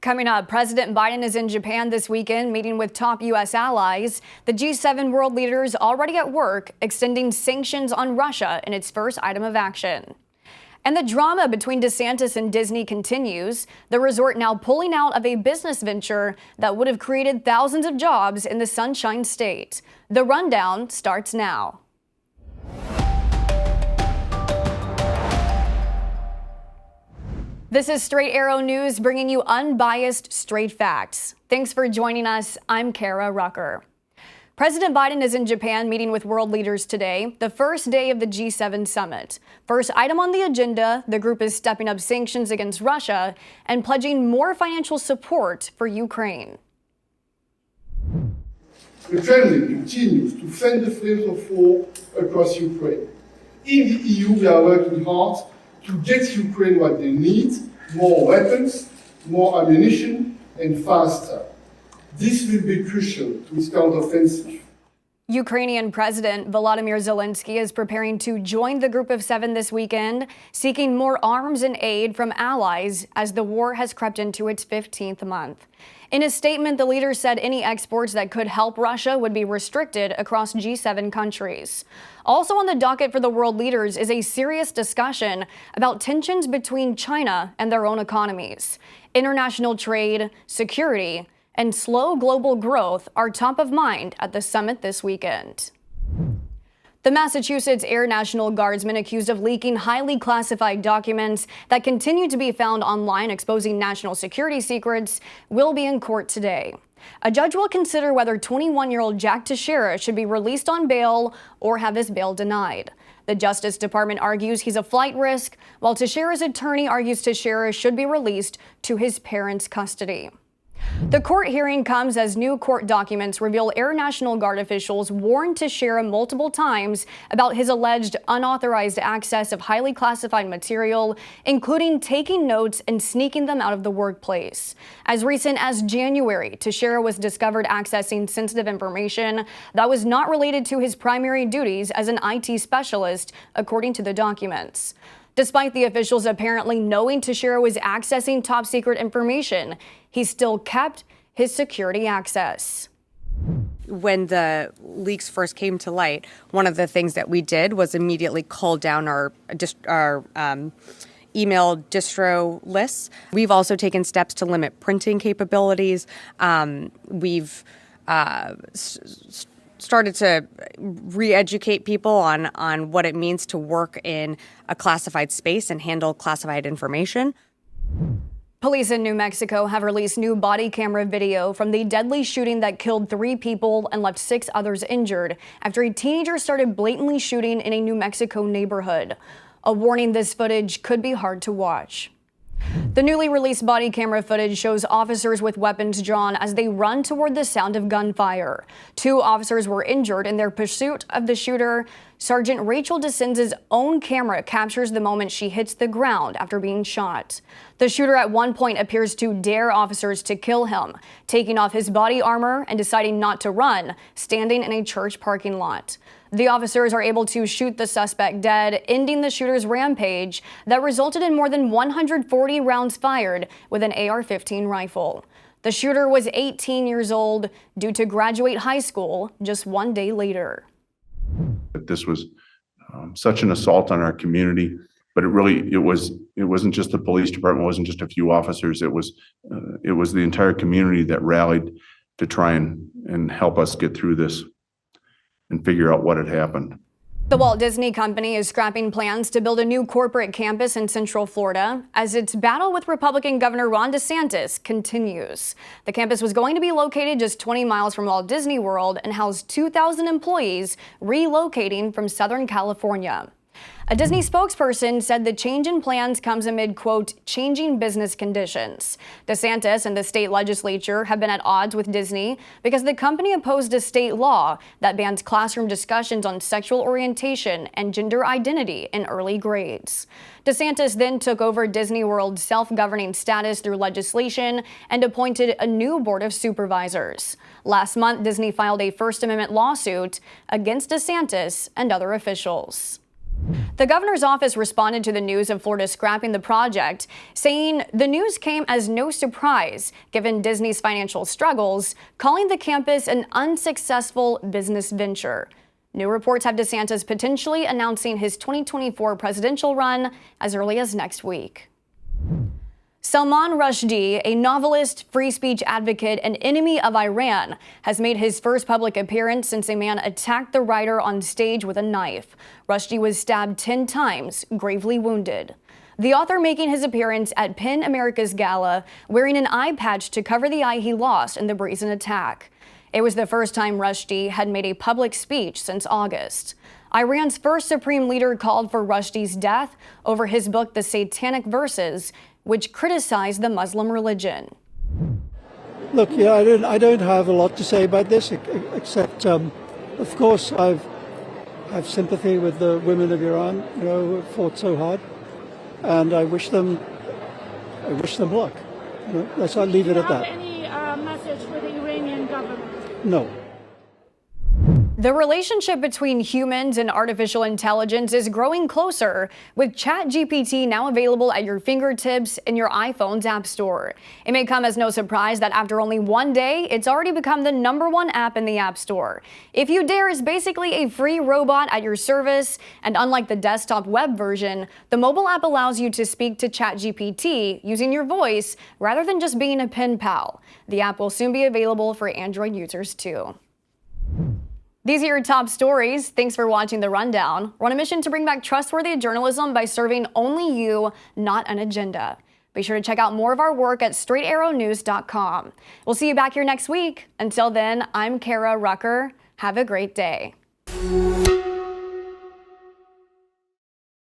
Coming up, President Biden is in Japan this weekend meeting with top U.S. allies. The G7 world leaders already at work extending sanctions on Russia in its first item of action. And the drama between DeSantis and Disney continues, the resort now pulling out of a business venture that would have created thousands of jobs in the Sunshine State. The rundown starts now. This is Straight Arrow News, bringing you unbiased, straight facts. Thanks for joining us. I'm Kara Rucker. President Biden is in Japan meeting with world leaders today, the first day of the G7 summit. First item on the agenda, the group is stepping up sanctions against Russia and pledging more financial support for Ukraine. The Kremlin continues to fan the flames of war across Ukraine. In the EU, we are working hard to get Ukraine what they need: more weapons, more ammunition, and faster. This will be crucial to its counteroffensive. Ukrainian President Volodymyr Zelensky is preparing to join the Group of Seven this weekend, seeking more arms and aid from allies as the war has crept into its 15th month. In a statement, the leader said any exports that could help Russia would be restricted across G7 countries. Also on the docket for the world leaders is a serious discussion about tensions between China and their own economies. International trade, security, and slow global growth are top of mind at the summit this weekend. The Massachusetts Air National Guardsman accused of leaking highly classified documents that continue to be found online exposing national security secrets will be in court today. A judge will consider whether 21-year-old Jack Teixeira should be released on bail or have his bail denied. The Justice Department argues he's a flight risk, while Teixeira's attorney argues Teixeira should be released to his parents' custody. The court hearing comes as new court documents reveal Air National Guard officials warned Teixeira multiple times about his alleged unauthorized access of highly classified material, including taking notes and sneaking them out of the workplace. As recent as January, Teixeira was discovered accessing sensitive information that was not related to his primary duties as an IT specialist, according to the documents. Despite the officials apparently knowing Teixeira was accessing top-secret information, he still kept his security access. When the leaks first came to light, one of the things that we did was immediately cull down our email distro lists. We've also taken steps to limit printing capabilities. We've started to re-educate people on what it means to work in a classified space and handle classified information. Police in New Mexico have released new body camera video from the deadly shooting that killed 3 people and left 6 others injured after a teenager started blatantly shooting in a New Mexico neighborhood. A warning: this footage could be hard to watch. The newly released body camera footage shows officers with weapons drawn as they run toward the sound of gunfire. 2 officers were injured in their pursuit of the shooter. Sergeant Rachel DeSantis' own camera captures the moment she hits the ground after being shot. The shooter at one point appears to dare officers to kill him, taking off his body armor and deciding not to run, standing in a church parking lot. The officers are able to shoot the suspect dead, ending the shooter's rampage that resulted in more than 140 rounds fired with an AR-15 rifle. The shooter was 18 years old, due to graduate high school just 1 day later. This was such an assault on our community, but it wasn't just the police department, it wasn't just a few officers, it was the entire community that rallied to try and help us get through this and figure out what had happened. The Walt Disney Company is scrapping plans to build a new corporate campus in Central Florida as its battle with Republican Governor Ron DeSantis continues. The campus was going to be located just 20 miles from Walt Disney World and house 2,000 employees relocating from Southern California. A Disney spokesperson said the change in plans comes amid, quote, changing business conditions. DeSantis and the state legislature have been at odds with Disney because the company opposed a state law that bans classroom discussions on sexual orientation and gender identity in early grades. DeSantis then took over Disney World's self-governing status through legislation and appointed a new board of supervisors. Last month, Disney filed a First Amendment lawsuit against DeSantis and other officials. The governor's office responded to the news of Florida scrapping the project, saying the news came as no surprise given Disney's financial struggles, calling the campus an unsuccessful business venture. New reports have DeSantis potentially announcing his 2024 presidential run as early as next week. Salman Rushdie, a novelist, free speech advocate, and enemy of Iran, has made his first public appearance since a man attacked the writer on stage with a knife. Rushdie was stabbed 10 times, gravely wounded. The author making his appearance at PEN America's gala, wearing an eye patch to cover the eye he lost in the brazen attack. It was the first time Rushdie had made a public speech since August. Iran's first supreme leader called for Rushdie's death over his book, The Satanic Verses, which criticized the Muslim religion. Look, yeah, I don't have a lot to say about this, except, of course, I have sympathy with the women of Iran, who fought so hard, and I wish them luck. Let's not leave it at that. Do you have any message for the Iranian government? No. The relationship between humans and artificial intelligence is growing closer, with ChatGPT now available at your fingertips in your iPhone's App Store. It may come as no surprise that after only one day, it's already become the #1 app in the App Store. If You Dare is basically a free robot at your service, and unlike the desktop web version, the mobile app allows you to speak to ChatGPT using your voice rather than just being a pen pal. The app will soon be available for Android users too. These are your top stories. Thanks for watching The Rundown. We're on a mission to bring back trustworthy journalism by serving only you, not an agenda. Be sure to check out more of our work at straightarrownews.com. We'll see you back here next week. Until then, I'm Kara Rucker. Have a great day.